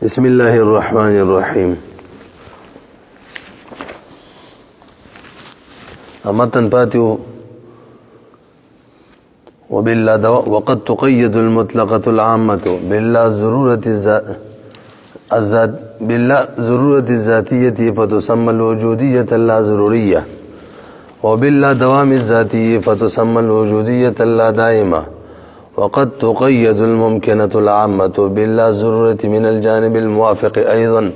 بسم الله الرحمن الرحيم. أمتن باتيو وقد تقيد المطلقة العامة بالله ضرورة الذاتية فتسمى الوجودية اللا ضرورية، وبالله دوام الذاتية فتسمى الوجودية اللا دائمة. وقد تقيد الممكنة العامة باللا ضرورة من الجانب الموافق أيضا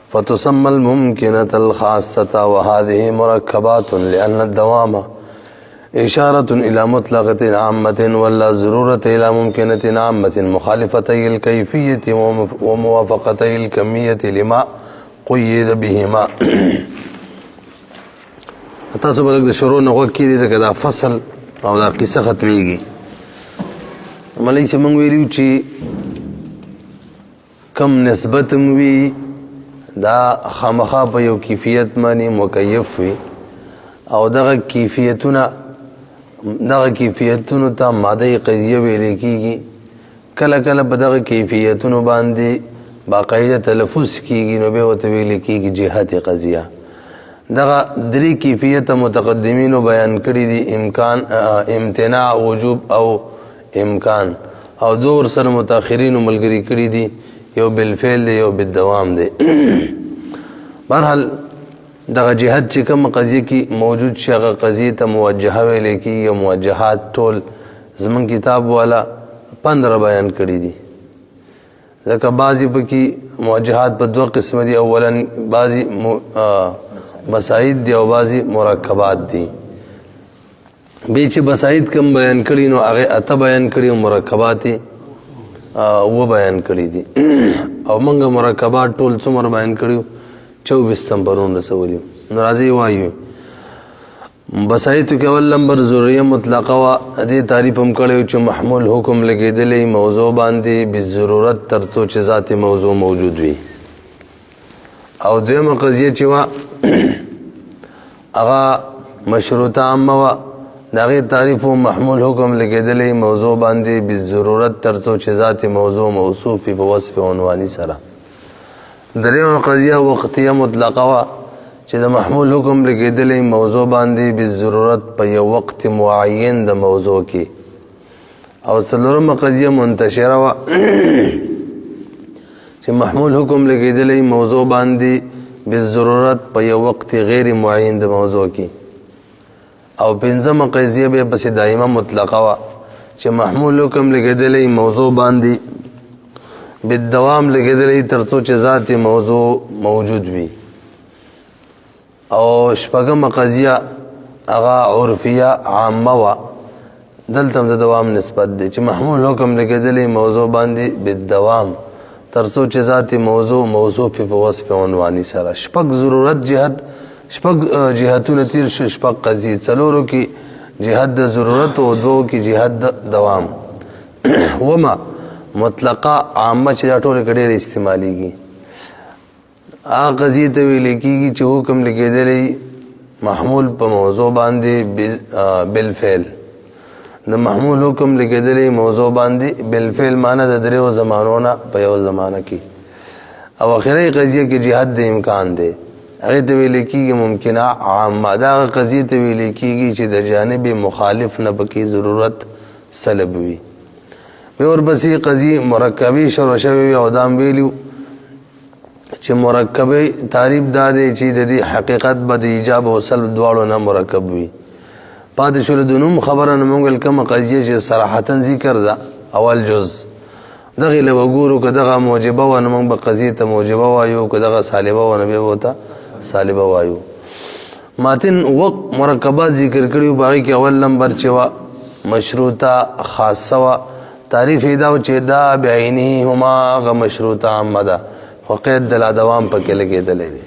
فتسمى الممكنة الخاصة، وهذه مركبات لأن الدوام إشارة إلى مطلقة عامة ولا ضرورة إلى ممكنة عامة مخالفتي الكيفية وموافقتي الكمية لما قيد بهما. تاسو بلک د شروع نه وکی دي ځکه دا فصل او دا قصه ختميږي. ملي چې موږ ویلو چې کم نسبت وي دا خامخا په یو کیفیت باندې مکیف وي او دغه کیفیتونو ته ماده قضیه ویل کیږي. کله کله په دغه کیفیتونو باندې باقاعده تلفظ کیږي نو به وته ویل کیږي جهت قضیه. دغه درې کیفیت متقدمینو بیان کړی دي، امکان، امتناع، وجوب او امکان، او دور سره متأخرینو ملګری کړی دي، یو بالفعل دی یو بالدوام دی. بهرحال دغه جهت چې کوم قضیه کې موجود شي هغه قضیه ته موجهه ویل کېږي. او موجهات ټول زمون کتاب والا 15 بیان کړی دي، ځکه بعضې پکې موجهات په دوه قسم دي. اولا بعضې بساید دی او بعضې مرکبات دي. بیا چې بساید کم بیان کړي نو هغې 8 بیان کړي او مرکبات یې 9 بیان کړي دي. او موږ مرکبات ټول څومره بیان کړي؟ 24 نمبرونه رسولي. نو راځئ وایو بسایتو کې اول نمبر ضروریه مطلقه وه. دې تعریف هم کړی چې محمول حکم لګېدلی موضوع باندې بالضرورت تر څو چې ذات موضوع موجود وي. او دویمه قضیه چې وه هغه مشروطه عامه وه، د هغې تعریف و محمول حکم لګېدلی موضوع باندې بالضرورت تر څو چې ذات موضوع موصوف وي په وصف عنواني سره. دریمه قضیه وقتیه مطلقه وه چې د محمول حکم لګېدلی موضوع باندې بالضرورت په یو وقت معین د موضوع کې. او څلورمه قضیه منتشره وه چې محمول حکم لګېدلی موضوع باندې بالضرورت په یو وقت غیر معین د موضوع کې. او پنځمه قضیه بیا پسې دایمه مطلقه وه چې محمول حکم لګېدلی موضوع باندې بالدوام لګېدلی تر څو چې ذات موضوع موجود وي. او شپږمه قضیه هغه عرفیه عامه وه، دلته هم د دوام نسبت دی چې محمول حکم لګېدلی موضوع باندې بالدوام تر څو چې ذات موضوع موصوف په وصف عنواني سره. شپږ ضرورت جهت، شپږ جهتونه تیر شو، شپږ قضیې، څلورو کې جهت د ضرورت او دوو کې جهت د دوام. وما مطلقه عامه چې دا ټولې کې ډېرې استعمالیږي هغه قضیې ته ویل کېږي چې حکم لګېدلی محمول په موضوع باندې بالفعل. د محمول حکم لګېدلی موضوع باندې بالفعل معنی د دریو زمانو نه په یو زمانه کې. او اخري قضیه کې جهت د امکان دی، هغې ته ویل کېږي ممکنه عامه. دا هغه قضیې ته ویل کېږي چې د جانب مخالف نه پکې ضرورت سلب وي. بیا ورپسې قضیې مرکبې شروع شوې وي او دا هم ویلي چې مرکبې تعریف دا دی چې د دې حقیقت به د ایجاب او سلب دواړو نه مرکب وي. پاتې شوله د نوم خبره نه موږ ویل کومه قضیه چې صراحتا ذکر ده اول جز دغې له وګورو که دغه موجبه وه نو موږ به قضیې ته موجبه وایو، که دغه سالبه وه نو بیا به ورته سالبه وایو. ماتن مرکبات ذکر کړي وو، په هغې کې اول نمبر چې وه مشروطه خاصه وه. تعریف یې دا و چې دا بعینه هما هغه مشروطه عامه ده خو قید د لادوام پکې لګېدلی دی.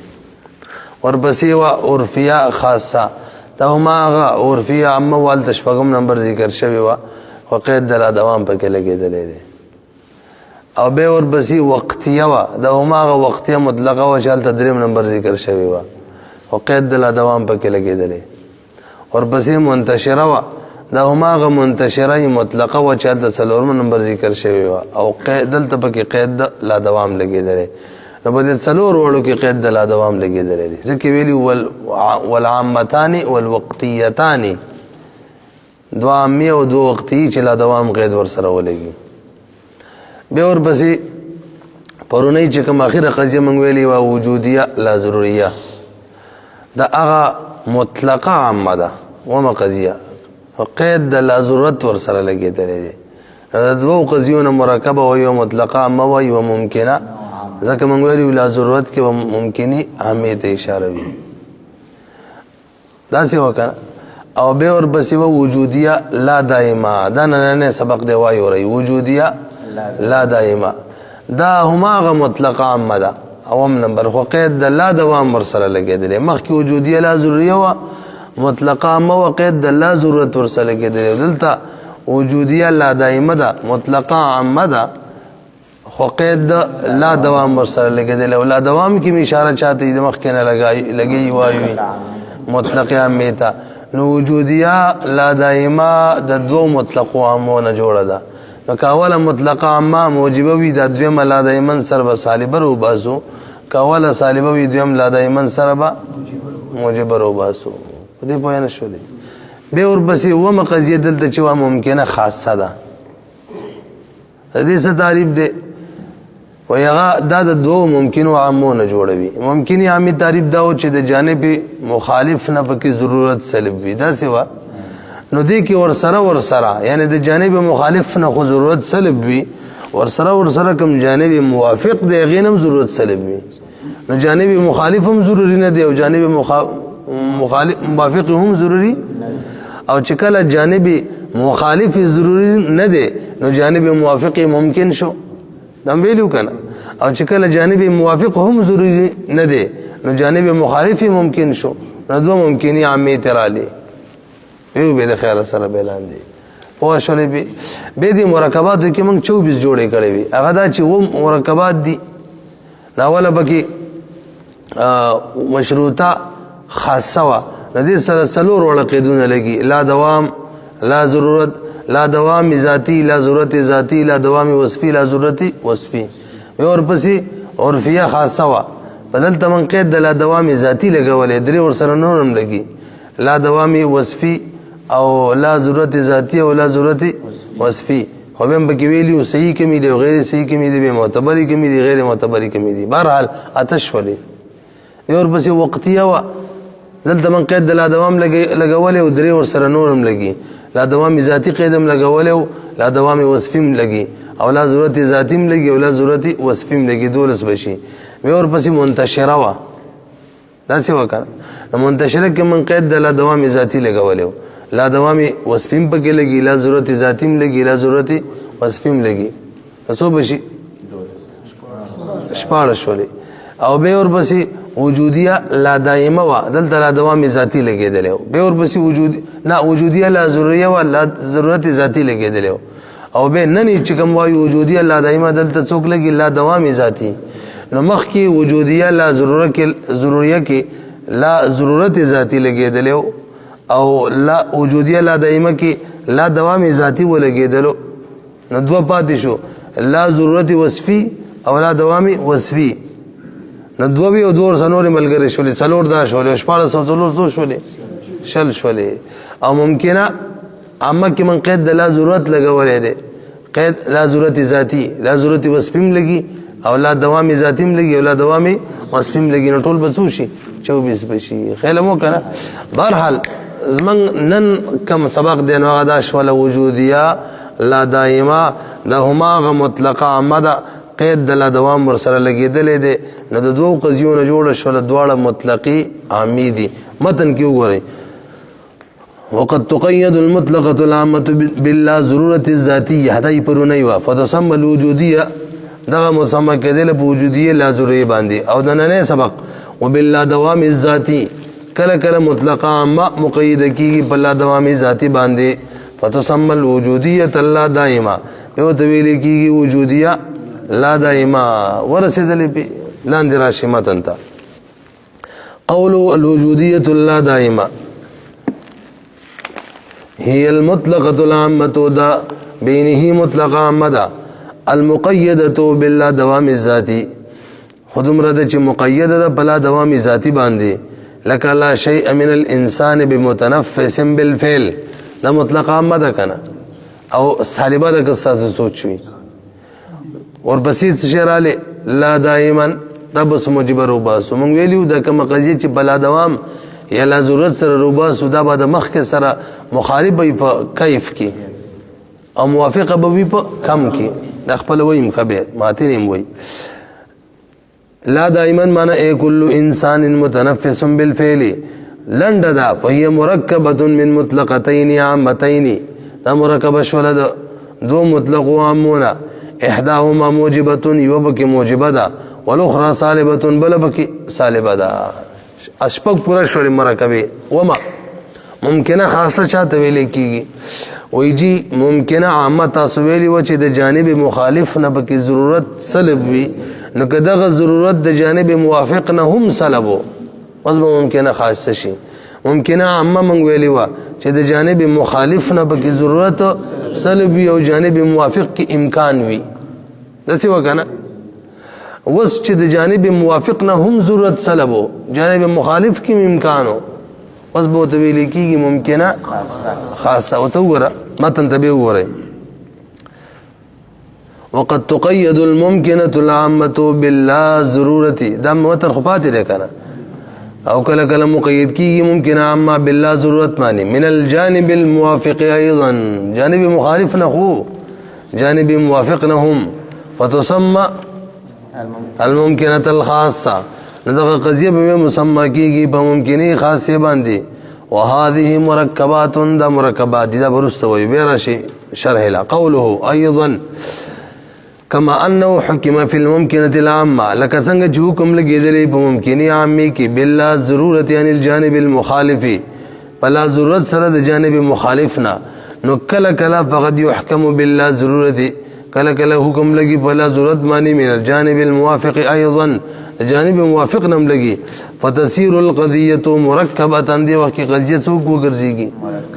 ورپسې وه عرفیه خاصه، دا هما هغه عرفیه عامه وه، هلته شپږم نمبر ذکر شوې وه خو قید د لادوام پکې لګېدلی دی. او بیا ورپسې وقتیه وه، دا هما هغه وقتیه مطلقه وه چې هلته درېم نمبر ذکر شوې وه خو قید د لادوام پکې لګېدلی. ورپسې منتشره وه، دا هماغه منتشره مطلقه و چې هلته څلورم نمبر ذکر شوی و او دلته پکې قید د لا دوام لګېدلی نو په دې څلور وړو کې قید د لا دوام لګېدلی دی ځکه ویلي والعامتان والوقتیتان دوه عامي او دوه وقتي چې لا دوام قید ورسره ولګي بیا ورپسې پرونی چې کوم اخره قضیه موږ ویلې وه وجودیه لا ضروریه دا هغه مطلقه عامه ده ومه قضیه قید د لا ضرورت ورسره لګېدلی دی د دوو قضیو نه مرکبه وه یوه مطلقه عامه وه یوه ممکنه ځکه موږ ویلي لا ضرورت کې به ممکني عامې ته اشاره وي داسې وکړه او بیا ورپسې وه وجودیه لا دائمه دا نننی سبق دی وایورئ وجودیه لا دائمه دا هماغه مطلقه عامه ده اوم نمبر خو قید د لا دوام ورسره لګېدلی مخکې وجودیه لا ضروریه وه مطلقه عامه و قید د لا ضرورت ورسره لګېدلی دلته وجودیه لا دائمه ده مطلقه عامه ده خو قید د لا دوام ورسره لګېدلی او لا دوام کې مې اشاره چاته د مخکې نه لګوي وایوي مطلقه عامې ته نو وجودیه لا دائمه د دوو مطلقو عامو نه جوړه ده نو که اوله مطلقه عامه موجبه وي دا دویمه لا دائما سره به سالبه روباسو که اوله سالبه وي دویم لا دائما سره به موجبه روباسو په دې پوه نه شولې بیا ورپسې اومه قضیه دلته چې وه ممکنه خاصه ده د دې څه تعریف دی وایي هغه دا د دوو ممکنو عامو نه جوړوي ممکني عامي تعریف دا و چې د جانب مخالف نه پکې ضرورت سلب وي داسې وه نو دې کې ورسره یعنی د جانب مخالف نه خو ضرورت سلب وي ورسره کوم جانب موافق دی هغې نه هم ضرورت سلب وي نو جانب مخالف هم ضروري نه دی او جانب موافق هم ضروري او چې کله جانب مخالف ضروري نه دی نو جانب موافق ممکن شو دا ویلو کنه او چې کله جانب موافق هم ضروري نه دی نو جانب مخالف ممکن شو نو دوه ممکني عامې ترالی یو به د خیال سره بیان دی پوه شولې به دې مرکباتو کې موږ 24 جوړې کړې وي هغه دا چې و مرکبات دي ناوله پکې مشروطه خاصه وا ندې سره څلور وړه قیدونه لګي لا دوام لا ضرورت لا دوام ذاتی لا ضرورت ذاتی لا دوام وصفی لا ضرورت وصفی ورپسې عرفیه خاصه وا بدلته من قید د لا دوام ذاتی لګولې درې ور سره نورم لګي لا دوام وصفی او لا ضرورت ذاتی او لا ضرورت وصفی خو هم پکې ویلیو صحیح کمی دی او غیر صحیح کمی دی معتبری کمی دی غیر معتبری کمی دی بهرحال آتش ولې ورپسې وقتیه وا دلته من قید د لا دوام لګولې او درې ور سره نورم لګي لا دوام ذاتی قیدم لګولې او لا دوام وصفیم لګي او لا ضرورت ذاتیم لګي او لا ضرورت وصفیم لګي دولس بشي ورپسې منتشره وا داسې وکړه نو منتشره کې من قید د لا دوام ذاتی لګولې لا دوام وصفیم پکې لګي لا ضرورت ذاتیم لګي لا ضرورت وصفیم لګي څو بشي شپاړس شولې او به ورپسې وجودیه لا دائمه وا دلته لا دوام ذاتی لګېدلی به ورپسې وجودیه لا ضروریه وا لا ضرورت ذاتی لګېدلی او به نن چې کوم وایي وجودیه لا دائمه دلته څوک لګي لا دوام ذاتی نو مخکې وجودیه لا ضروریه کې لا ضرورت ذاتی لګېدلی او لا وجودیه لا دائمه کې لا دوام ذاتی ولګېدلو نو دوه پاتې شو لا ضرورت وصفي او لا دوام وصفي نو دوه او دور سنور ملګری شولې څلور دا شولې شپاړس او څلور څو شولې شل شولې او ممکنه عامه کې من قید د لا ضرورت لګولې ده قید لا ضرورت ذاتی لا ضرورت وصفیم لګي او لا دوام ذاتیم لګي او لا دوام وصفیم لګي نو ټول بڅو شي 24 بشي خیال مو کنه بهرحال زمن نن کم سبق دی نو غدا شول وجودیه لا دائمه ده هماغه مطلقه عامه قید د لا دوام ورسره لګېدلې دی نو د دوو قضیو نه جوړه شوله دواړه مطلقي عامي دي متن کې وګورئ وقد تقید المطلقه العامه باللا ضرورت الذاتيه هدای پرونی وا فتسمى الوجوديه دغه مسمى کېدل په وجودیه لا ضروري باندې او د نن سبق وباللا دوام الذاتي کله کله مطلقه عامه مقیده کیږي په لا دوام ذاتی باندې فتسمى الوجوديه لا دائمه یو ته ویل کیږي وجودیه لا دائمه ورسېدلې په لاندې راشي متن ته قول الوجوديه لا دائمه هي المطلقة العامة دا بینه مطلق عامة دا المقیدة بالله دوام ذاتی خود مرد چی مقید دا بلا دوام ذاتی باندے لکا لا شیء من الانسان بمتنفس بالفعل دا مطلق عامة دا کنا او سالبہ دا قصہ سے سوچوئی اور بسیط شیرالے لا دائما تبس مجب روباسو منگ ویلیو دا کم قضیه چی بلا دوام یا لا ضرورت سر روباسو دا با دا مخ کے سر مخالب بی پا کیف کی او موافق بی پا کم کی دا خپل ویم خبیر ماتنیم وی لا دائما مانا اے کل انسان متنفس بالفعل لنڈ دا فہی مرکبت من مطلقتین عامتین دا مرکب شولد دو مطلق و عامونا احداهما موجبت یوبک موجبه دا والاخرى سالبت بلبک سالبه دا اشپک پورا شوری مرکبی وما ممکنه خاصه چاہتا ویلے کیگی وی جی ممکنه عامه تاسو ویلی و چې د جانب مخالف نه پکې ضرورت سلب وي نو که دغه ضرورت د جانب موافق نه هم سلبو اوس به ممکنه خاصه شي ممکنه عامه مونږ ویلی و چې د جانب مخالف نه پکې ضرورت سلب وي او جانب موافق کې امکان وي داسې وکنه اوس چې د جانب موافق نه هم ضرورت سلبو جانب مخالف کې امکانو اوس به ورته ویل کېږي ممکنه خاصه ورته وګوره متن ته به وګورئ وقد تقید الممکنة العامة باللا ضرورتی دا متن خو پاتې دی کنه او کله کله مقید کیږي ممکنه عامه باللا ضرورت معنی من الجانب الموافق ايضا جانب مخالف نه خو جانب موافق نه هم فتسمى الممکنة الخاصه ندغه قضیه به مسمى کیږي په ممکنه خاصه باندې وهذه مركبات دا مرکبات دا برستوي بیرشي شرح لا قوله ايضا كما انه حكم في الممكنه العامه لك څنګه چې حکم لګیدلی په ممکنه عامه کې بلا ضرورت یعنی الجانب المخالف بلا ضرورت سره د جانب مخالفنا نو کله کله فقد يحكم باللا ضرورت کله کله حکم لګي بلا ضرورت معنی من الجانب الموافق ايضا جانب موافق نم لګي فتصير القضيه مركبه دی وخت قضیه څوک وګرځيږي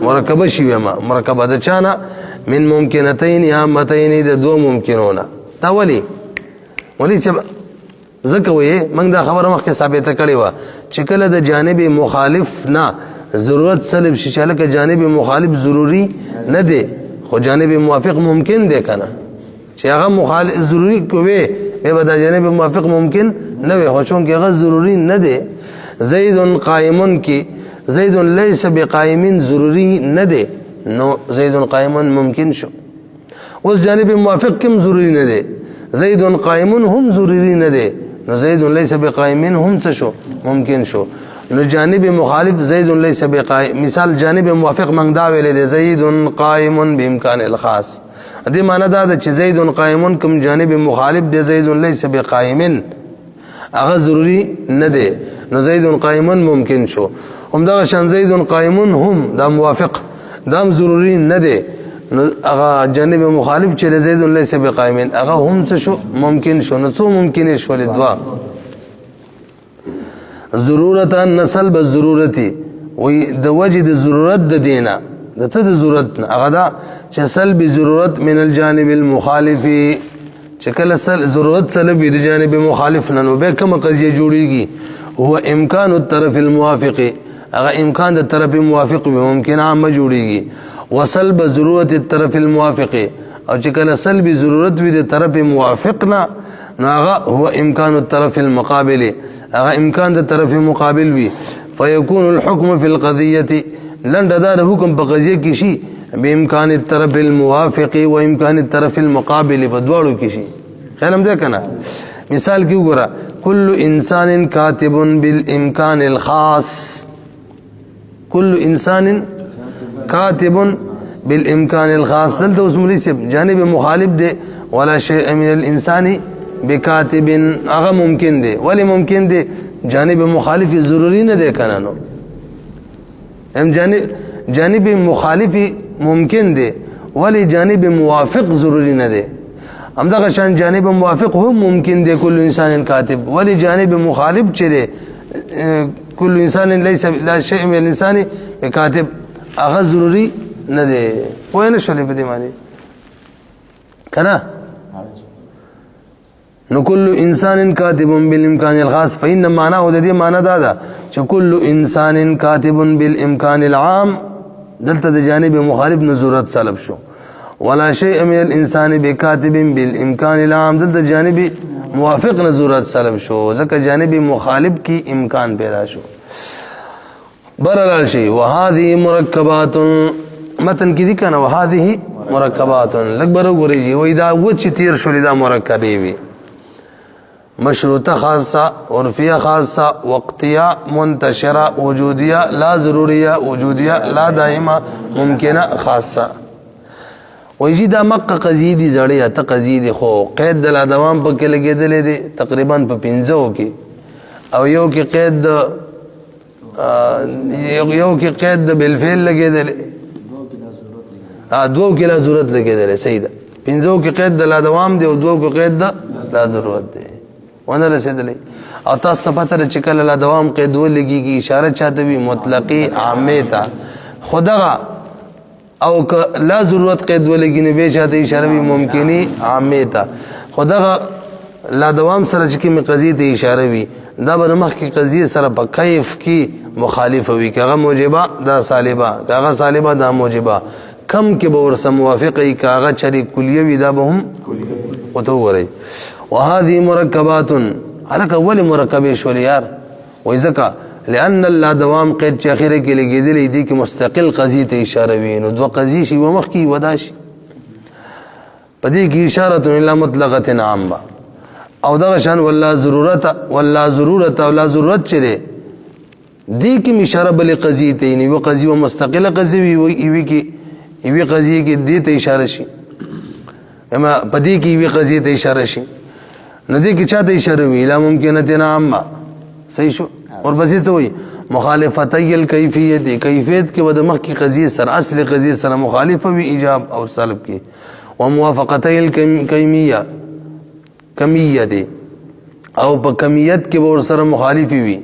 مرکبه شي ما مرکبه د چانه من ممکنتين عامتين د دو ممکنونه دا ولی چې زکه وې موږ دا خبره مخکې ثابته کړې و چې کله د جانب مخالف نه ضرورت سلب شي چې لکه جانب مخالف ضروری نه دی خو جانب موافق ممکن دی کنه چې هغه مخالف ضروری کوي به د جانب موافق ممکن نه وي خو چون کې هغه ضروری نه دی زید قائم کی زید ليس بقائم ضروری نه دی نو زید قائم ممکن شو اوس جانب موافق کم ضروری نه دی زید قائم هم ضروری نه دی نو زید ليس بقائم هم څه شو ممکن شو نو جانب مخالف زید ليس بقائم مثال جانب موافق موږ دا ویل دی زید قائم بامکان الخاص دې معنی دا چې زید قائم کوم جانب مخالف دی زید ليس بقائم هغه ضروری نه دی نو زید قائم ممکن شو هم دا شان زید قائم هم دا موافق دام ضروری نه دی نو هغه جانب مخالف چې زید ليس بقائم هغه هم څه شو ممکن شو نو څو ممکن شو لدوا ضرورت نسل بالضرورتي وي د وجد ضرورت د دینه د څه د ضرورت هغه دا چې سلب ضرورت من الجانب المخالف چې کله ضرورت سلب د جانب مخالف نه نو به کوم قضیه جوړیږي هو امکان الطرف الموافق هغه امکان د طرف موافق به ممکن عامه جوړیږي وسلب ضرورت الطرف الموافق او چې کله سلب ضرورت وي د طرف موافق نه نو هغه هو امکان الطرف المقابل هغه امکان د طرف مقابل وي فيكون الحكم في القضيه لن دار حکم په قضیه کې شي بامکان الطرف الموافق و امکان الطرف المقابل په دواړو کې شي خیال هم ده کنه مثال کې وګوره كل انسان كاتب بالامکان الخاص كل انسان كاتب بالامکان الخاص دلته اوس ملي جانب مخالف ده ولا شيء من الانسان بكاتب هغه ممکن ده ولی ممکن ده جانب مخالف ضروری نه ده کنه نو هم جانب مخالف ممکن دی ولی جانب موافق ضروری نه دی همدغه شان جانب موافق هم ممکن دی کل انسان کاتب ولی جانب مخالف چې دی کل انسان ليس لا شيء من الانسان بكاتب هغه ضروری نه دی. پوه نه شولې په دې معنی کنه. نو کل انسان کاتب بالامکان الخاص فإن معناه د دې معنی دا ده چې کل انسان کاتب بالامکان العام دلته د جانب مخالف نه ضرورت سلب شو. ولا شيء من الانسان بكاتب بالامکان العام دلته جانب موافق نه ضرورت سلب شو ځکه جانب مخالف کی امکان پیدا شو. برل شي وهذه مرکبات متن کې دي کنه وهذه مرکبات لګبر وګورئ وای دا وچ تیر شولې دا مرکبې وي مشروطه خاصه عرفيه خاصه وقتيه منتشره وجوديه لا ضروريه وجوديه لا دائمه ممکنه خاصه. ویجی دا مقه قضیه دی زړی ته قضیه دی خو قید د دوام په کې لګیدلې دي تقریبا په 15 کې او یو کې قید یو کې قید د بالفعل لګیدلې دوه کې لا ضرورت لګیدلې صحیح ده. 15 کې قید د دوام دی او دوه کې قید د لا ضرورت دی ونه رسیدلې. او تاسو پته چې کله لا دوام قید ولګيږي اشاره چاته وي مطلقي عامه ته خدغه او که لا ضرورت قید ولګي نه به چاته اشاره وي ممکني عامه ته خدغه لا دوام سره چې کوم قضیه ته اشاره وي دا به مخ کې قضیه سره په کیف کې مخالف وي کغه موجبه دا سالبه کغه سالبه دا موجبه کم کې به ورسره موافقه کغه چری کلیه وي دا به هم وته وره. وهذه مركبات على اول مرکبه شول یار وای ځکه لأن لا دوام قید چې اخره کې لګیدلې دي کې مستقل قضیه ته اشاره وي نو دوه قضیه شي و مخ کې وداشي پدې کې اشاره الی مطلقه عامه او دا شان ولا ضرورت او لا ضرورت چره دي کې اشاره بل قضیه ته نه و قضیه مستقله قضیه وي کې وی قضیه کې دې ته اشاره شي اما پدې کې وی قضیه ته اشاره شي نه دي کې چاته اشاره وی لا ممکنه عامه صحیح شو. اور بس څه وي مخالفتي الکیفیت کیفیت کې ود مخ کی قضیه سره اصل قضیه سره مخالفه وی ایجاب او سلب کې وموافقتي الکمیه کمیه دي او په کمیت کې ور سره مخالف وي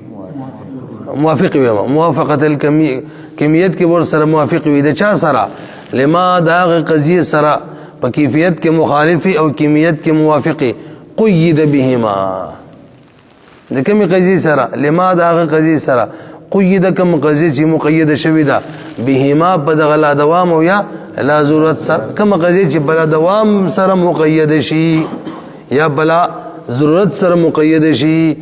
موافق وي موافقه الکمیه کمیت کې ور سره موافق وي د چا سره لما دا قضیه سره په کیفیت کې مخالفي او کمیت کې موافقي قید بهما د کوم قضیه سره لما دا قضیه سره قید کوم قضیه چې مقید شوی ده بهما په دغه لا دوام او یا لا ضرورت سره کوم قضیه چې بلا دوام سره مقید شي یا بلا ضرورت سره مقید شي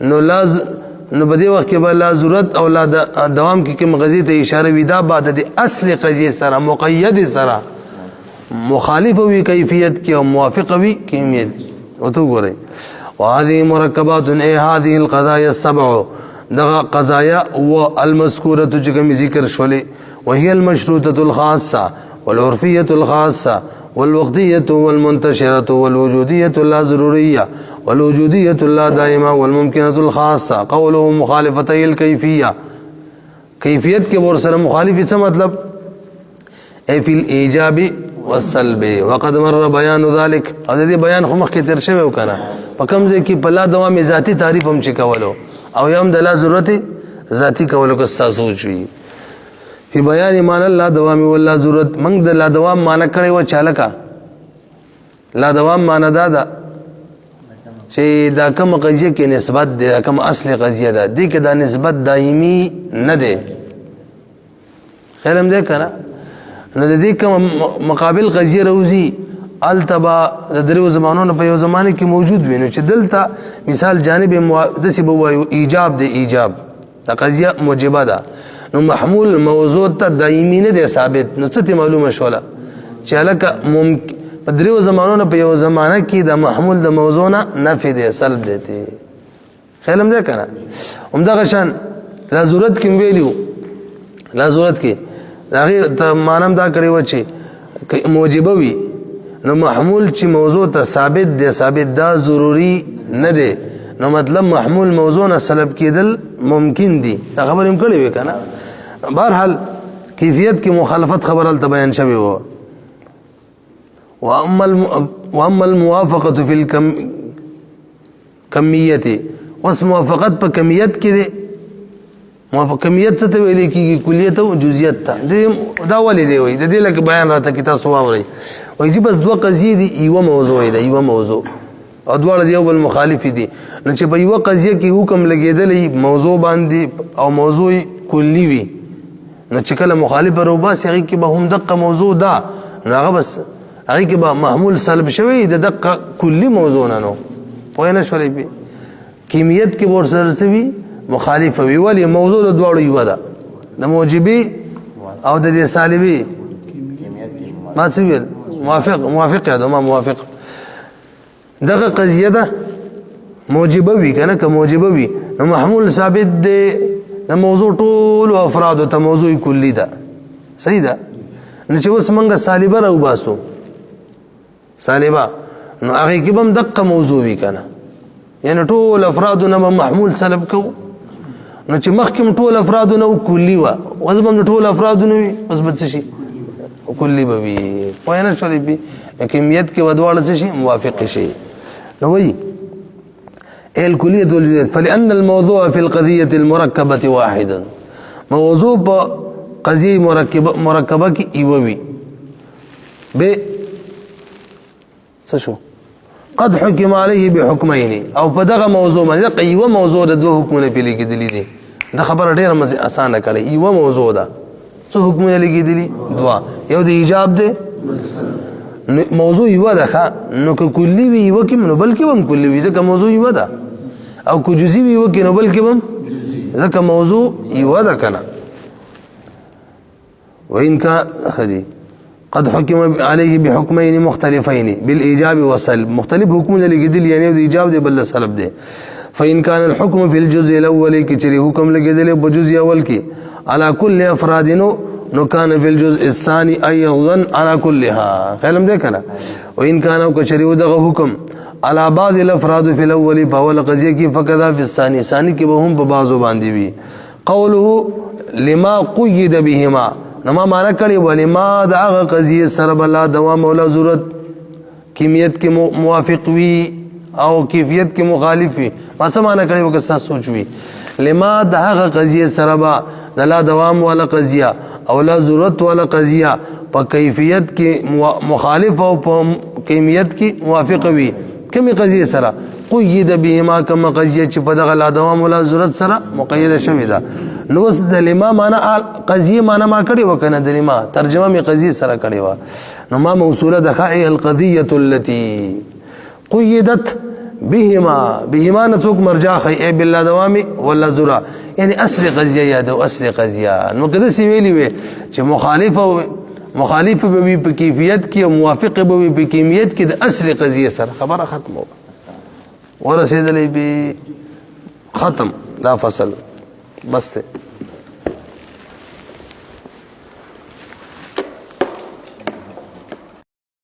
نو بدی وخت کې بلا ضرورت او لا دوام کې کوم قضیه ته اشاره وي دا بعد د اصل قضیه سره مقید سره مخالف وي کیفیت کې او موافق وي کیمیت او تو ګورئ. وهذه مركبات هذه القضايا السبع دغه قضايا والمذكوره جكم ذکر شولې وهي المشروطه الخاصه والعرفيه الخاصه والوقتيه والمنتشره والوجوديه لا ضروريه والوجوديه لا دائمه والممكنه الخاصه قوله مخالفتي الكيفيه کیفیت کې ور سره مخالف څه مطلب اي في الايجاب والسلب وقد مر بيان ذلك هذا بیان خو مخکې تر شوی وکنه په کوم ځای کې بلا دوام ذاتی تعریف هم چې کولو او یم د لا ضرورت ذاتی کولو کو سوچ وی په بیان معنی لا دوام ولا ضرورت موږ د لا دوام معنی کړی و چالکا لا دوام معنی دا چې دا کوم قضیه کې نسبت ده کوم اصل قضیه ده دې کې دا نسبت دایمي نه ده خیرم ده کنه نو د دې کوم مقابل قضیه روزي التبا د درو زمانونو په یو زمانه کې موجود وینو چې دلته مثال جانب د سی بوایو ایجاب د ایجاب د قضیه موجبه ده نو محمول موضوع ته دایمي نه ده ثابت نو څه معلومه شوله چې لکه په درو زمانونو په یو زمانه کې د محمول د موضوع نه نفي ده سلب ده خیالم ده کنه همدغه شان لا ضرورت کې ویلو لا ضرورت کې هغه مانم دا کړی و چې موجبه وي نو محمول چې موضوع ته ثابت دی ثابت دا ضروری نه دی نو مطلب محمول موضوع نه سلب کېدل ممکن دی دا خبر هم کړی وی کنه بهرحال کیفیت کی مخالفت خبر ال بیان شوی و واما الموافقه فی الکمیه وس موافقت په کمیت کې دی کمیت څه ته ویل کېږي؟ کلیت او جزئیت ته. دا ولې دی وایي؟ د دې لکه بیان راته کې تاسو واورئ. وایي چې بس دوه قضیې دي، یوه موضوع ده، یوه موضوع او دواړه د یو بل مخالف دي. نو چې په یوه قضیه کې حکم لګېدلی موضوع باندې او موضوع کلی وي، نو چې کله مخالف راوباسي هغې کې به هم دقه موضوع ده، نو هغه بس هغې کې به محمول سلب شوی د دقه کلي موضوع نه. نو پوه نه شولې پې کمیت کې به ورسره څه وي؟ مخالفه وي. ولې؟ موضوع د دواړو یوه ده، د موجبي او د دې سالبي. ما څه ویل؟ موافق یادو ما موافق. دغه قضیه ده موجبه وي که نه؟ که موجبه وي نو محمول ثابت دی د موضوع ټولو افرادو ته، موضوع کلي ده. صحیح ده؟ نو چې اوس موږ سالبه راوباسو، سالبه، نو هغې کې به هم دقه موضوع وي که نه؟ یعنې ټول افرادو نه به محمول سلب کوو. نو چې مخکې هم ټول افرادو نه کلي وه، اوس به هم د ټول افرادو نه وي، اوس به څه شي؟ کلي به وي. پوه نه شولې پې کمیت کې به دواړه څه شي؟ موافق شي. نو وایي الكلية والجزئية فلأن الموضوع في القضية المركبة واحدا. موضوع په قضیه مرکبه کې یوه وي. څه شو؟ قد حكم عليه بحكمين. او په دغه موضوع باندې یوه موضوع د دوه حکمونه پې لګېدلي دي. دا خبره ډېره اسانه کړې. یوه موضوع ده، څه حکمونه لګېدلي؟ دوه. یو د ایجاب دی، موضوع یوه ده ښه. نو که کلي وي یوه کې نو بل کې به هم کلي وي، ځکه موضوع یوه ده. او که جزئي وي یوه کې نو بل کې به هم، ځکه موضوع یوه ده که نه. وإن كان قد حكم عليه بحكمين مختلفين بالإيجاب والسلب. مختلف حكمونه لګېدلي، یعنی د ایجاب دی بل سلب دی. فإن كان الحكم في الجزء الأول کې چېرې حکم لګېدلی په جزء اول کې على كل أفراد نو كان في الجزء الثاني أيضا على كلها. خیال هم دی که نه؟ وإن كان او که چېرې دغه حکم على بعض الأفراد في الأول په اوله قضیه کې فکذا في الثاني، ثاني کې به هم په بعضو باندې وي. قوله لما قید بهما، نو ما معنا کړی ولما د هغه قضیې سره به لا دوام او لا ضرورت کمیت کې موافق وي او کیفیت کې مخالف وي. ما څه معنا کړی وکړه ستاسو سوچ وي؟ لما د هغه قضیې سره به د لا دوام والا قضیه او لا ضرورت والا قضیه په کیفیت کې مخالف او په کمیت کې موافق وي. کومې قضیې سره؟ قید بهما، کومه قضیه چې په دغه لا دوام ولا ضرورت سره مقیده شوې ده. نو اوس د لما معنا قضیه معنا ما کړې وه که نه؟ د لما ترجمه مې قضیې سره کړې وه. نو ما موصوله ده ښه. القضیة التي قیدت بهما. بهما نه څوک مرجع ښیي ای باللا دوامي ولا ضرورة، یعنی اصل قضیه یادو، اصل قضیه. نو که داسې ویلي وې چې مخالف به وي په کیفیت کې او موافق به وي په کمیت کې د اصل قضیه سره، خبره ختمه ورسېدلی به ختم دا فصل بس ته.